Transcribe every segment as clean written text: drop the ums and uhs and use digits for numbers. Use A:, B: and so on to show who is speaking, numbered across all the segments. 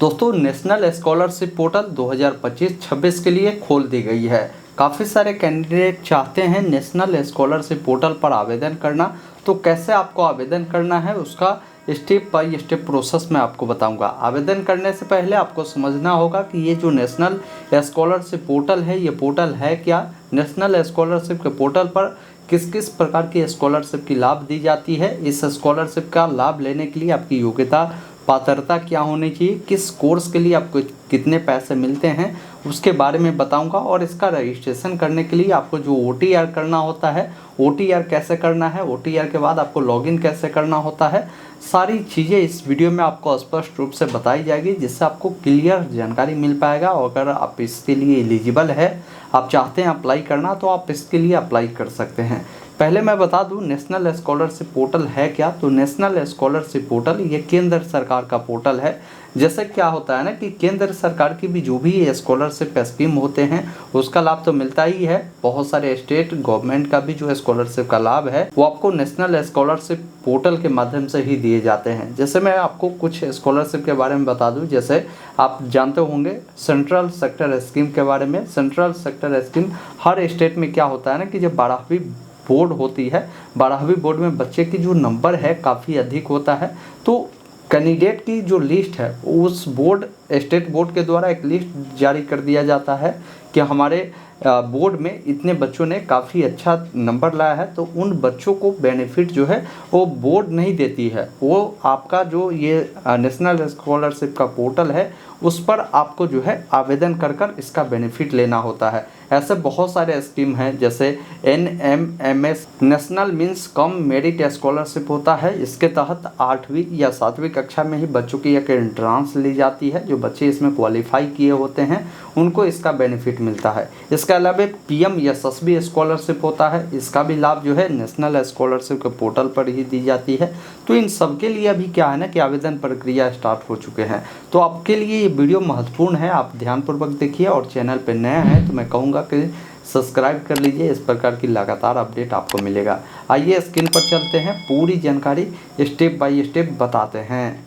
A: दोस्तों national scholarship portal 2025-26 के लिए खोल दी गई है। काफ़ी सारे कैंडिडेट चाहते हैं नेशनल स्कॉलरशिप पोर्टल पर आवेदन करना, तो कैसे आपको आवेदन करना है उसका स्टेप बाय स्टेप प्रोसेस मैं आपको बताऊंगा। आवेदन करने से पहले आपको समझना होगा कि ये जो नेशनल स्कॉलरशिप पोर्टल है, ये पोर्टल है क्या। नेशनल स्कॉलरशिप के पोर्टल पर किस किस प्रकार की स्कॉलरशिप की लाभ दी जाती है, इस स्कॉलरशिप का लाभ लेने के लिए आपकी योग्यता पात्रता क्या होनी चाहिए, किस कोर्स के लिए आपको कितने पैसे मिलते हैं उसके बारे में बताऊंगा। और इसका रजिस्ट्रेशन करने के लिए आपको जो OTR करना होता है, OTR कैसे करना है, OTR के बाद आपको लॉगिन कैसे करना होता है, सारी चीज़ें इस वीडियो में आपको स्पष्ट रूप से बताई जाएगी, जिससे आपको क्लियर जानकारी मिल पाएगा। और अगर आप इसके लिए एलिजिबल है, आप चाहते हैं अप्लाई करना, तो आप इसके लिए अप्लाई कर सकते हैं। पहले मैं बता दूं नेशनल स्कॉलरशिप पोर्टल है क्या। तो नेशनल स्कॉलरशिप पोर्टल ये केंद्र सरकार का पोर्टल है। जैसे क्या होता है ना कि केंद्र सरकार की भी जो भी स्कॉलरशिप स्कीम होते हैं उसका लाभ तो मिलता ही है। बहुत सारे स्टेट गवर्नमेंट का भी जो स्कॉलरशिप का लाभ है वो आपको नेशनल स्कॉलरशिप पोर्टल के माध्यम से ही दिए जाते हैं। जैसे मैं आपको कुछ स्कॉलरशिप के बारे में बता दूं, जैसे आप जानते होंगे सेंट्रल सेक्टर स्कीम के बारे में। सेंट्रल सेक्टर स्कीम हर स्टेट में क्या होता है ना कि जब 12वीं बोर्ड होती है, 12वीं बोर्ड में बच्चे की जो नंबर है काफ़ी अधिक होता है, तो कैंडिडेट की जो लिस्ट है उस बोर्ड स्टेट बोर्ड के द्वारा एक लिस्ट जारी कर दिया जाता है कि हमारे बोर्ड में इतने बच्चों ने काफ़ी अच्छा नंबर लाया है, तो उन बच्चों को बेनिफिट जो है वो बोर्ड नहीं देती है। वो आपका जो ये नेशनल स्कॉलरशिप का पोर्टल है उस पर आपको जो है आवेदन कर इसका बेनिफिट लेना होता है। ऐसे बहुत सारे स्कीम हैं, जैसे NMMS national means cum merit scholarship होता है। इसके तहत 8वीं या 7वीं कक्षा में ही बच्चों की एक एंट्रांस ली जाती है। जो बच्चे इसमें क्वालिफाई किए होते हैं उनको इसका बेनिफिट मिलता है। इसके अलावा PM यशस्वी स्कॉलरशिप होता है, इसका भी लाभ जो है नेशनल स्कॉलरशिप के पोर्टल पर ही दी जाती है। तो इन सब के लिए अभी क्या है ना कि आवेदन प्रक्रिया स्टार्ट हो चुके हैं। तो आपके लिए ये वीडियो महत्वपूर्ण है, आप ध्यानपूर्वक देखिए। और चैनल पर नया है तो मैं कहूँगा कि सब्सक्राइब कर लीजिए, इस प्रकार की लगातार अपडेट आपको मिलेगा। आइए स्क्रीन पर चलते हैं, पूरी जानकारी स्टेप बाय स्टेप बताते हैं।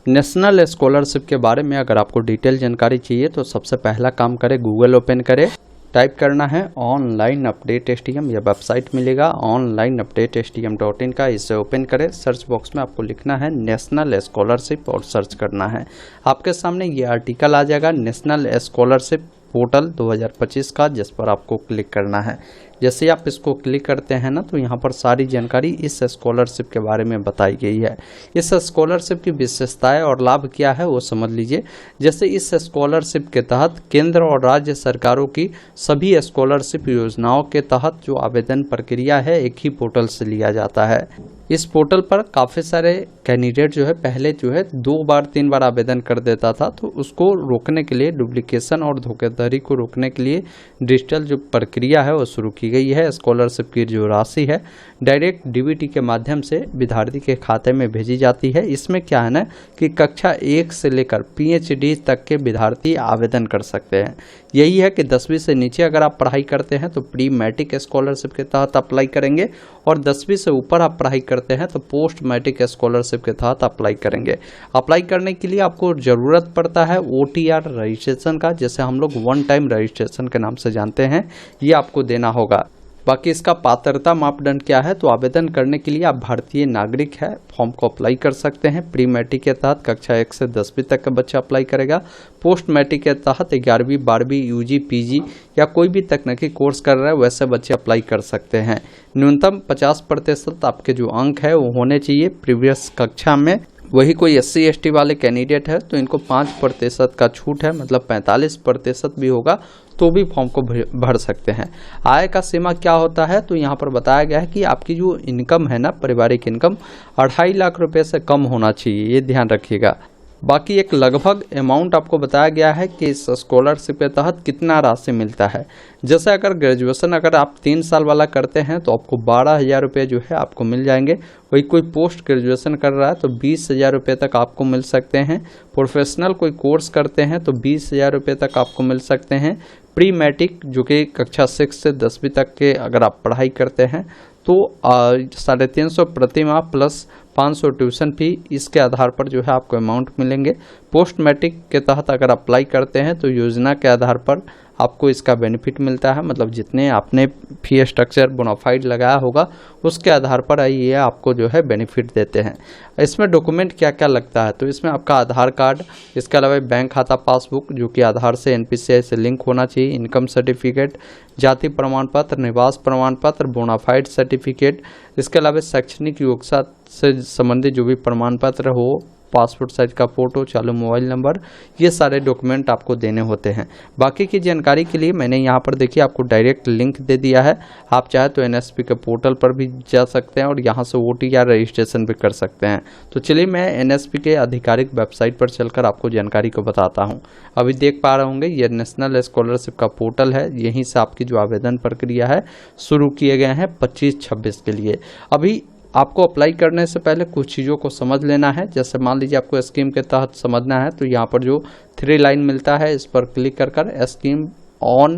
A: नेशनल स्कॉलरशिप के बारे में अगर आपको डिटेल जानकारी चाहिए तो सबसे पहला काम करें, गूगल ओपन करें, टाइप करना है ऑनलाइन अपडेट STM। यह वेबसाइट मिलेगा onlineupdatestm.in का, इसे ओपन करें। सर्च बॉक्स में आपको लिखना है नेशनल स्कॉलरशिप और सर्च करना है। आपके सामने ये आर्टिकल आ जाएगा नेशनल स्कॉलरशिप पोर्टल 2025 का, जिस पर आपको क्लिक करना है। जैसे आप इसको क्लिक करते हैं ना तो यहाँ पर सारी जानकारी इस स्कॉलरशिप के बारे में बताई गई है। इस स्कॉलरशिप की विशेषताएं और लाभ क्या है वो समझ लीजिए। जैसे इस स्कॉलरशिप के तहत केंद्र और राज्य सरकारों की सभी स्कॉलरशिप योजनाओं के तहत जो आवेदन प्रक्रिया है एक ही पोर्टल से लिया जाता है। इस पोर्टल पर काफ़ी सारे कैंडिडेट जो है पहले जो है 2 बार 3 बार आवेदन कर देता था, तो उसको रोकने के लिए, डुप्लीकेशन और धोखाधड़ी को रोकने के लिए डिजिटल जो प्रक्रिया है वो शुरू की गई है। स्कॉलरशिप की जो राशि है डायरेक्ट DBT के माध्यम से विद्यार्थी के खाते में भेजी जाती है। इसमें क्या है ना कि कक्षा 1 से लेकर PhD तक के विद्यार्थी आवेदन कर सकते हैं। यही है कि 10वीं से नीचे अगर आप पढ़ाई करते हैं तो प्री मैट्रिक स्कॉलरशिप के तहत अप्लाई करेंगे, और 10वीं से ऊपर आप पढ़ाई करते हैं तो पोस्ट मैट्रिक स्कॉलरशिप के तहत अप्लाई करेंगे। अप्लाई करने के लिए आपको ज़रूरत पड़ता है OTR रजिस्ट्रेशन का, जैसे हम लोग वन टाइम रजिस्ट्रेशन के नाम से जानते हैं, ये आपको देना होगा। बाकी इसका पात्रता मापदंड क्या है, तो आवेदन करने के लिए आप भारतीय नागरिक है, फॉर्म को अप्लाई कर सकते हैं। प्री मैट्रिक के तहत कक्षा 1 से 10वीं तक का बच्चा अप्लाई करेगा। पोस्ट मैट्रिक के तहत 11वीं 12वीं UG PG या कोई भी तकनीकी कोर्स कर रहा है वैसे बच्चे अप्लाई कर सकते हैं। न्यूनतम 50% आपके जो अंक है वो होने चाहिए प्रीवियस कक्षा में। वही कोई SC ST वाले कैंडिडेट है तो इनको 5% का छूट है, मतलब 45% भी होगा तो भी फॉर्म को भर सकते हैं। आय का सीमा क्या होता है, तो यहाँ पर बताया गया है कि आपकी जो इनकम है ना, पारिवारिक इनकम 2.5 लाख रुपए से कम होना चाहिए, ये ध्यान रखिएगा। बाकी एक लगभग अमाउंट आपको बताया गया है कि इस स्कॉलरशिप के तहत कितना राशि मिलता है। जैसे अगर ग्रेजुएशन अगर आप 3 साल वाला करते हैं तो आपको 12,000 रुपये जो है आपको मिल जाएंगे। वही कोई पोस्ट ग्रेजुएशन कर रहा है तो 20,000 रुपये तक आपको मिल सकते हैं। प्रोफेशनल कोई कोर्स करते हैं तो 20,000 रुपये तक आपको मिल सकते हैं। प्री मैट्रिक जो कि कक्षा 6 से 10वीं तक के अगर आप पढ़ाई करते हैं तो 350 प्रति माह प्लस 500 ट्यूशन फी, इसके आधार पर जो है आपको अमाउंट मिलेंगे। पोस्ट मैट्रिक के तहत अगर अप्लाई करते हैं तो योजना के आधार पर आपको इसका बेनिफिट मिलता है, मतलब जितने आपने फी स्ट्रक्चर बोनाफाइड लगाया होगा उसके आधार पर ये आपको जो है बेनिफिट देते हैं। इसमें डॉक्यूमेंट क्या क्या लगता है, तो इसमें आपका आधार कार्ड, इसके अलावा बैंक खाता पासबुक जो कि आधार से NPCI से लिंक होना चाहिए, इनकम सर्टिफिकेट, जाति प्रमाण पत्र, निवास प्रमाण पत्र, बोनाफाइड सर्टिफिकेट, इसके अलावा शैक्षणिक योग्यता से संबंधित जो भी प्रमाण पत्र हो, पासपोर्ट साइज का फ़ोटो, चालू मोबाइल नंबर, ये सारे डॉक्यूमेंट आपको देने होते हैं। बाकी की जानकारी के लिए मैंने यहाँ पर देखिए आपको डायरेक्ट लिंक दे दिया है। आप चाहे तो NSP के पोर्टल पर भी जा सकते हैं और यहाँ से OTR रजिस्ट्रेशन भी कर सकते हैं। तो चलिए मैं NSP के आधिकारिक वेबसाइट पर चलकर आपको जानकारी को बताता हूँ। अभी देख पा रहे होंगे ये नेशनल स्कॉलरशिप का पोर्टल है, यहीं से आपकी जो आवेदन प्रक्रिया है शुरू किए गए हैं 25-26 के लिए। अभी आपको अप्लाई करने से पहले कुछ चीज़ों को समझ लेना है। जैसे मान लीजिए आपको स्कीम के तहत समझना है तो यहाँ पर जो 3 लाइन मिलता है इस पर क्लिक कर स्कीम ऑन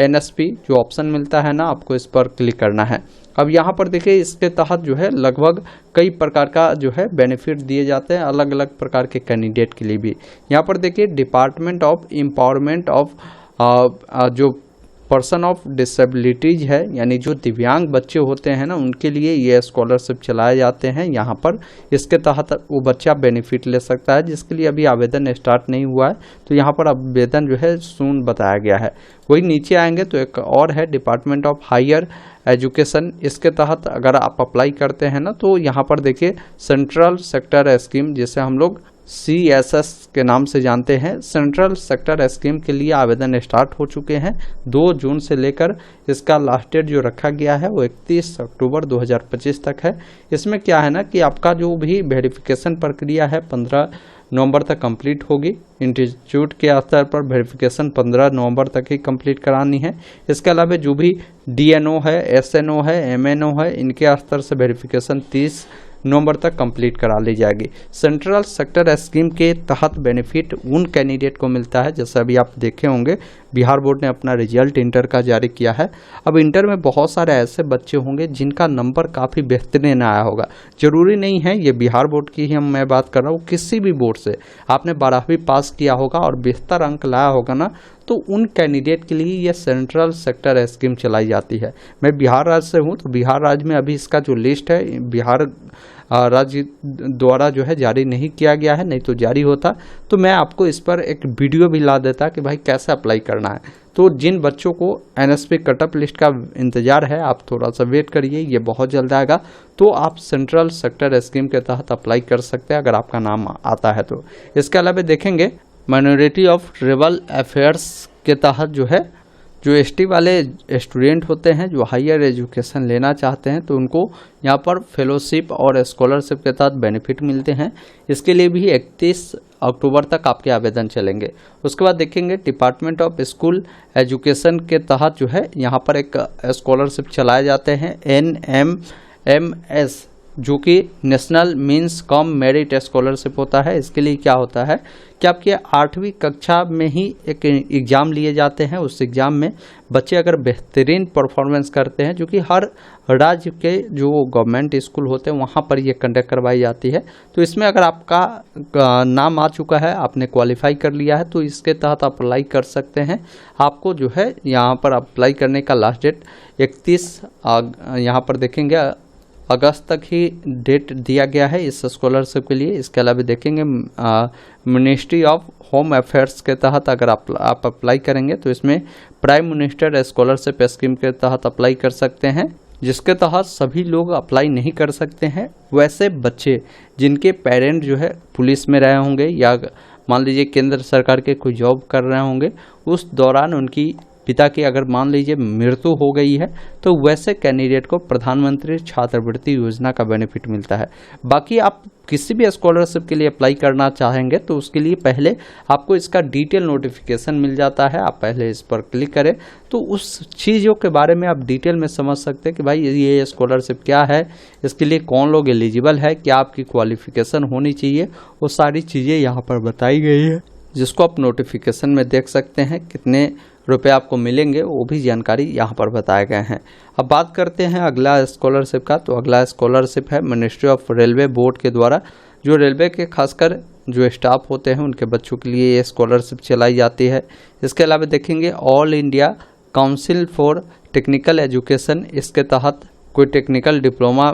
A: NSP जो ऑप्शन मिलता है ना, आपको इस पर क्लिक करना है। अब यहाँ पर देखिए इसके तहत जो है लगभग कई प्रकार का जो है बेनिफिट दिए जाते हैं अलग अलग प्रकार के कैंडिडेट के लिए भी। यहाँ पर देखिए डिपार्टमेंट ऑफ एम्पावरमेंट ऑफ जो पर्सन ऑफ डिसेबिलिटीज है, यानी जो दिव्यांग बच्चे होते हैं ना उनके लिए ये स्कॉलरशिप चलाए जाते हैं। यहाँ पर इसके तहत वो बच्चा बेनिफिट ले सकता है जिसके लिए अभी आवेदन स्टार्ट नहीं हुआ है, तो यहाँ पर आवेदन जो है सून बताया गया है। वही नीचे आएंगे तो एक और है डिपार्टमेंट ऑफ हायर एजुकेशन, इसके तहत अगर आप अप्लाई करते हैं ना तो यहाँ पर देखिए सेंट्रल सेक्टर स्कीम जिसे हम लोग CSS के नाम से जानते हैं, सेंट्रल सेक्टर स्कीम के लिए आवेदन स्टार्ट हो चुके हैं 2 जून से लेकर इसका लास्ट डेट जो रखा गया है वो 31 अक्टूबर 2025 तक है। इसमें क्या है ना कि आपका जो भी वेरिफिकेशन प्रक्रिया है 15 नवंबर तक कंप्लीट होगी। इंस्टीट्यूट के स्तर पर वेरिफिकेशन 15 नवंबर तक ही कंप्लीट करानी है। इसके अलावा जो भी DNO है, SNO है, MNO है, इनके स्तर से वेरिफिकेशन 30 नवंबर तक कंप्लीट करा ली जाएगी। सेंट्रल सेक्टर स्कीम के तहत बेनिफिट उन कैंडिडेट को मिलता है, जैसे अभी आप देखे होंगे बिहार बोर्ड ने अपना रिजल्ट इंटर का जारी किया है। अब इंटर में बहुत सारे ऐसे बच्चे होंगे जिनका नंबर काफ़ी बेहतरीन आया होगा। जरूरी नहीं है ये बिहार बोर्ड की ही मैं बात कर रहा हूँ, किसी भी बोर्ड से आपने 12वीं पास किया होगा और बेहतर अंक लाया होगा ना, तो उन कैंडिडेट के लिए ये सेंट्रल सेक्टर स्कीम चलाई जाती है। मैं बिहार राज्य से हूँ तो बिहार राज्य में अभी इसका जो लिस्ट है बिहार राज्य द्वारा जो है जारी नहीं किया गया है, नहीं तो जारी होता तो मैं आपको इस पर एक वीडियो भी ला देता कि भाई कैसे अप्लाई करना है। तो जिन बच्चों को NSP कटअप लिस्ट का इंतज़ार है आप थोड़ा सा वेट करिए, ये बहुत जल्द आएगा, तो आप सेंट्रल सेक्टर स्कीम के तहत अप्लाई कर सकते हैं अगर आपका नाम आता है तो। इसके अलावा देखेंगे माइनॉरिटी ऑफ ट्राइबल अफेयर्स के तहत जो है जो ST वाले स्टूडेंट होते हैं जो हायर एजुकेशन लेना चाहते हैं तो उनको यहाँ पर फेलोशिप और स्कॉलरशिप के तहत बेनिफिट मिलते हैं। इसके लिए भी 31 अक्टूबर तक आपके आवेदन चलेंगे। उसके बाद देखेंगे डिपार्टमेंट ऑफ स्कूल एजुकेशन के तहत जो है यहाँ पर एक स्कॉलरशिप चलाए जाते हैं NMMS जो कि national means cum merit scholarship होता है। इसके लिए क्या होता है कि आपके 8वीं कक्षा में ही एक एग्ज़ाम लिए जाते हैं। उस एग्ज़ाम में बच्चे अगर बेहतरीन परफॉर्मेंस करते हैं, जो कि हर राज्य के जो गवर्नमेंट स्कूल होते हैं वहाँ पर ये कंडक्ट करवाई जाती है, तो इसमें अगर आपका नाम आ चुका है, आपने क्वालिफाई कर लिया है, तो इसके तहत आप अप्लाई कर सकते हैं। आपको जो है यहाँ पर अप्लाई करने का लास्ट डेट 31 यहाँ पर देखेंगे अगस्त तक ही डेट दिया गया है इस स्कॉलरशिप के लिए। इसके अलावा देखेंगे मिनिस्ट्री ऑफ होम अफेयर्स के तहत अगर आप अप्लाई करेंगे तो इसमें प्राइम मिनिस्टर स्कॉलरशिप स्कीम के तहत अप्लाई कर सकते हैं, जिसके तहत सभी लोग अप्लाई नहीं कर सकते हैं। वैसे बच्चे जिनके पेरेंट जो है पुलिस में रहे होंगे या मान लीजिए केंद्र सरकार के कोई जॉब कर रहे होंगे, उस दौरान उनकी पिता की अगर मान लीजिए मृत्यु हो गई है तो वैसे कैंडिडेट को प्रधानमंत्री छात्रवृत्ति योजना का बेनिफिट मिलता है। बाकी आप किसी भी स्कॉलरशिप के लिए अप्लाई करना चाहेंगे तो उसके लिए पहले आपको इसका डिटेल नोटिफिकेशन मिल जाता है। आप पहले इस पर क्लिक करें तो उस चीज़ों के बारे में आप डिटेल में समझ सकते हैं कि भाई ये स्कॉलरशिप क्या है, इसके लिए कौन लोग एलिजिबल है, क्या आपकी क्वालिफिकेशन होनी चाहिए, वो सारी चीज़ें यहाँ पर बताई गई है, जिसको आप नोटिफिकेशन में देख सकते हैं। कितने रुपये आपको मिलेंगे, वो भी जानकारी यहाँ पर बताए गए हैं। अब बात करते हैं अगला स्कॉलरशिप का। तो अगला स्कॉलरशिप है मिनिस्ट्री ऑफ रेलवे बोर्ड के द्वारा, जो रेलवे के खासकर जो स्टाफ होते हैं उनके बच्चों के लिए ये स्कॉलरशिप चलाई जाती है। इसके अलावा देखेंगे all India council for technical education, इसके तहत कोई टेक्निकल डिप्लोमा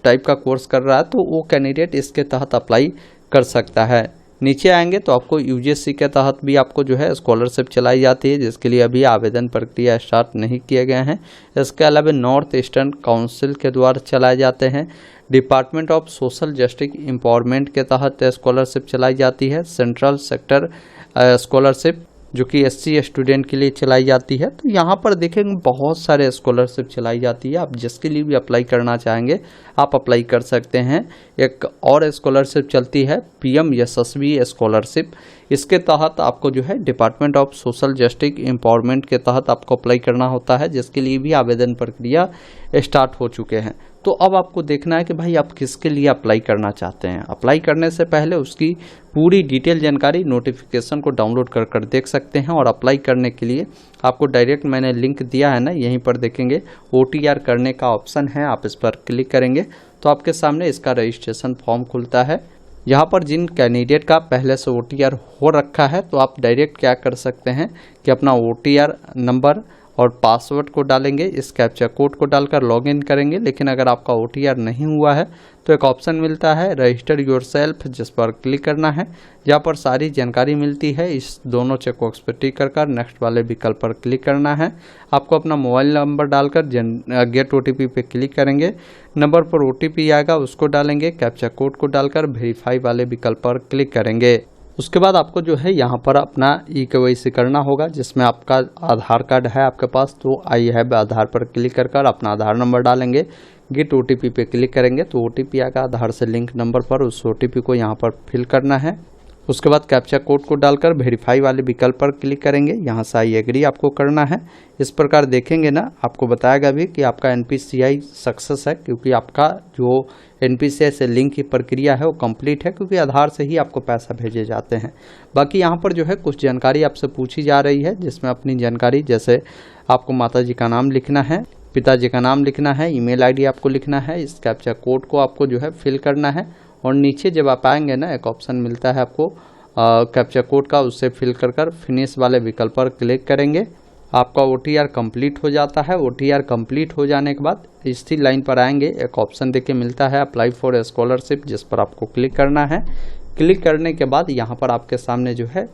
A: टाइप का कोर्स कर रहा है तो वो कैंडिडेट इसके तहत अप्लाई कर सकता है। नीचे आएंगे तो आपको यूजीसी के तहत भी आपको जो है स्कॉलरशिप चलाई जाती है, जिसके लिए अभी आवेदन प्रक्रिया स्टार्ट नहीं किए गए हैं। इसके अलावा नॉर्थ ईस्टर्न काउंसिल के द्वारा चलाए जाते हैं। Department of social justice empowerment के तहत स्कॉलरशिप चलाई जाती है। सेंट्रल सेक्टर स्कॉलरशिप जो कि एससी स्टूडेंट के लिए चलाई जाती है। तो यहाँ पर देखेंगे बहुत सारे स्कॉलरशिप चलाई जाती है, आप जिसके लिए भी अप्लाई करना चाहेंगे आप अप्लाई कर सकते हैं। एक और स्कॉलरशिप चलती है पीएम यशस्वी स्कॉलरशिप, इसके तहत आपको जो है department of social justice empowerment के तहत आपको अप्लाई करना होता है, जिसके लिए भी आवेदन प्रक्रिया स्टार्ट हो चुके हैं। तो अब आपको देखना है कि भाई आप किसके लिए अप्लाई करना चाहते हैं। अप्लाई करने से पहले उसकी पूरी डिटेल जानकारी नोटिफिकेशन को डाउनलोड कर देख सकते हैं। और अप्लाई करने के लिए आपको डायरेक्ट मैंने लिंक दिया है ना, यहीं पर देखेंगे OTR करने का ऑप्शन है, आप इस पर क्लिक करेंगे तो आपके सामने इसका रजिस्ट्रेशन फॉर्म खुलता है। यहाँ पर जिन कैंडिडेट का पहले से OTR हो रखा है तो आप डायरेक्ट क्या कर सकते हैं कि अपना OTR नंबर और पासवर्ड को डालेंगे, इस कैप्चा कोड को डालकर लॉगिन करेंगे। लेकिन अगर आपका OTR नहीं हुआ है तो एक ऑप्शन मिलता है रजिस्टर योरसेल्फ, जिस पर क्लिक करना है, जहाँ पर सारी जानकारी मिलती है। इस दोनों चेक बॉक्स पर टिक कर नेक्स्ट वाले विकल्प पर क्लिक करना है। आपको अपना मोबाइल नंबर डालकर गेट OTP पे क्लिक करेंगे, नंबर पर OTP आएगा उसको डालेंगे, कैप्चा कोड को डालकर वेरीफाई वाले विकल्प पर क्लिक करेंगे। उसके बाद आपको जो है यहाँ पर अपना KYC करना होगा, जिसमें आपका आधार कार्ड है आपके पास तो आई हैव आधार पर क्लिक कर अपना आधार नंबर डालेंगे, गेट OTP पे क्लिक करेंगे तो OTP आएगा आधार से लिंक नंबर पर, उस OTP को यहाँ पर फिल करना है। उसके बाद कैप्चा कोड को डालकर वेरीफाई वाले विकल्प पर क्लिक करेंगे, यहाँ से आई एग्री आपको करना है। इस प्रकार देखेंगे ना आपको बताएगा भी कि आपका NPCI सक्सेस है, क्योंकि आपका जो NPCI से लिंक की प्रक्रिया है वो कंप्लीट है, क्योंकि आधार से ही आपको पैसा भेजे जाते हैं। बाकी यहाँ पर जो है कुछ जानकारी आपसे पूछी जा रही है, जिसमें अपनी जानकारी जैसे आपको माताजी का नाम लिखना है, पिताजी का नाम लिखना है, ईमेल ID आपको लिखना है, इस कैप्चा कोड को आपको जो है फिल करना है। और नीचे जब आप आएंगे ना एक ऑप्शन मिलता है आपको कैप्चा कोड का, उससे फिल कर फिनिश वाले विकल्प पर क्लिक करेंगे। आपका OTR कंप्लीट हो जाता है। OTR कंप्लीट हो जाने के बाद इसी लाइन पर आएंगे, एक ऑप्शन देखिए मिलता है अप्लाई फॉर स्कॉलरशिप, जिस पर आपको क्लिक करना है। क्लिक करने के बाद यहाँ पर आपके सामने जो है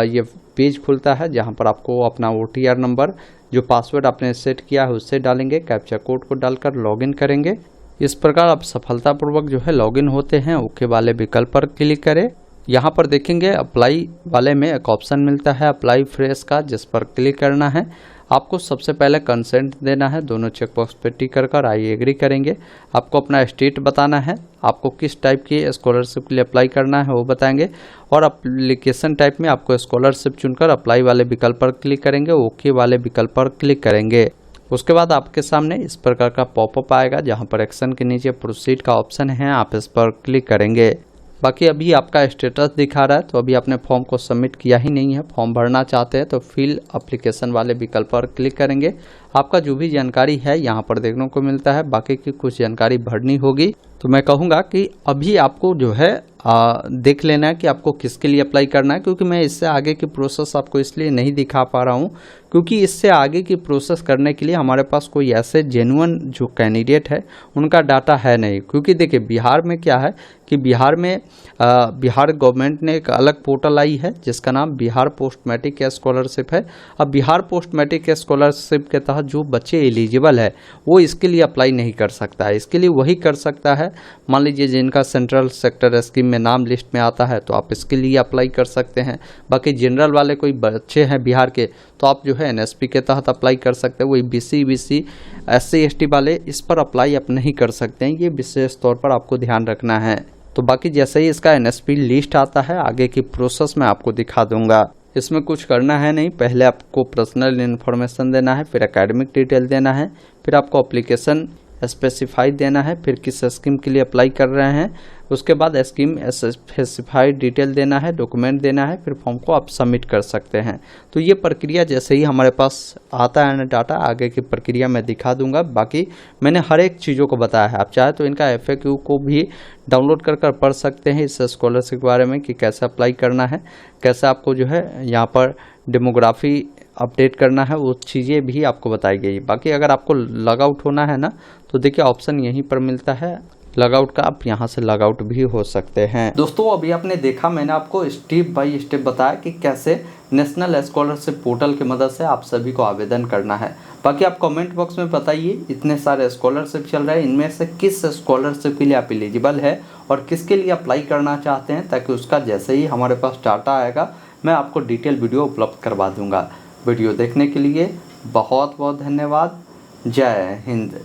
A: ये पेज खुलता है, जहाँ पर आपको अपना OTR नंबर जो पासवर्ड आपने सेट किया है उससे डालेंगे, कैप्चा कोड को डालकर लॉगिन करेंगे। इस प्रकार आप सफलतापूर्वक जो है लॉगिन होते हैं। ओके वाले विकल्प पर क्लिक करें। यहाँ पर देखेंगे अप्लाई वाले में एक ऑप्शन मिलता है अप्लाई फ्रेश का, जिस पर क्लिक करना है। आपको सबसे पहले कंसेंट देना है, दोनों चेकबॉक्स पे टिक कर आई एग्री करेंगे। आपको अपना स्टेट बताना है, आपको किस टाइप की स्कॉलरशिप के लिए अप्लाई करना है वो बताएंगे, और एप्लीकेशन टाइप में आपको स्कॉलरशिप चुनकर अप्लाई वाले विकल्प पर क्लिक करेंगे, ओके वाले विकल्प पर क्लिक करेंगे। उसके बाद आपके सामने इस प्रकार का पॉपअप आएगा, जहां पर एक्शन के नीचे प्रोसीड का ऑप्शन है, आप इस पर क्लिक करेंगे। बाकी अभी आपका स्टेटस दिखा रहा है, तो अभी आपने फॉर्म को सबमिट किया ही नहीं है। फॉर्म भरना चाहते हैं तो फिल एप्लीकेशन वाले विकल्प पर क्लिक करेंगे। आपका जो भी जानकारी है यहाँ पर देखने को मिलता है, बाकी की कुछ जानकारी भरनी होगी। तो मैं कहूँगा कि अभी आपको जो है देख लेना है कि आपको किसके लिए अप्लाई करना है, क्योंकि मैं इससे आगे की प्रोसेस आपको इसलिए नहीं दिखा पा रहा हूँ क्योंकि इससे आगे की प्रोसेस करने के लिए हमारे पास कोई ऐसे जेन्युइन जो कैंडिडेट है उनका डाटा है नहीं। क्योंकि देखिए बिहार में क्या है कि बिहार में बिहार गवर्नमेंट ने एक अलग पोर्टल आई है जिसका नाम बिहार पोस्ट मैट्रिक स्कॉलरशिप है। अब बिहार पोस्ट मैट्रिक स्कॉलरशिप के तहत जो बच्चे एलिजिबल है वो इसके लिए अप्लाई नहीं कर सकता है। इसके लिए वही कर सकता है, मान लीजिए जिनका सेंट्रल सेक्टर स्कीम में नाम लिस्ट में आता है तो आप इसके लिए अप्लाई कर सकते हैं। बाकी जनरल वाले कोई बच्चे हैं बिहार के तो आप जो है NSP के तहत अप्लाई कर सकते हैं। वही BC BC SC ST वाले इस पर अप्लाई आप नहीं कर सकते हैं, ये विशेष तौर पर आपको ध्यान रखना है। तो बाकी जैसे ही इसका NSP लिस्ट आता है आगे की प्रोसेस में आपको दिखा दूंगा। इसमें कुछ करना है नहीं, पहले आपको पर्सनल इन्फॉर्मेशन देना है, फिर एकेडमिक डिटेल देना है, फिर आपको एप्लीकेशन स्पेसिफाई देना है, फिर किस स्कीम के लिए अप्लाई कर रहे हैं, उसके बाद स्कीम स्पेसिफाइड डिटेल देना है, डॉक्यूमेंट देना है, फिर फॉर्म को आप सबमिट कर सकते हैं। तो ये प्रक्रिया जैसे ही हमारे पास आता है ना डाटा, आगे की प्रक्रिया मैं दिखा दूंगा। बाकी मैंने हर एक चीज़ों को बताया है, आप चाहे तो इनका FAQ को भी डाउनलोड कर पढ़ सकते हैं इस स्कॉलरशिप के बारे में कि कैसे अप्लाई करना है, कैसे आपको जो है यहाँ पर डेमोग्राफी अपडेट करना है, वो चीज़ें भी आपको बताई गई। बाकी अगर आपको लॉग आउट होना है ना, तो देखिए ऑप्शन यहीं पर मिलता है लॉग आउट का, आप यहाँ से लॉग आउट भी हो सकते हैं। दोस्तों अभी आपने देखा, मैंने आपको स्टेप बाय स्टेप बताया कि कैसे नेशनल स्कॉलरशिप पोर्टल की मदद से आप सभी को आवेदन करना है। बाकी आप कमेंट बॉक्स में बताइए, इतने सारे स्कॉलरशिप चल रहे हैं, इनमें से किस स्कॉलरशिप के लिए आप एलिजिबल है और किसके लिए अप्लाई करना चाहते हैं, ताकि उसका जैसे ही हमारे पास डाटा आएगा मैं आपको डिटेल वीडियो उपलब्ध करवा दूंगा। वीडियो देखने के लिए बहुत बहुत धन्यवाद। जय हिंद।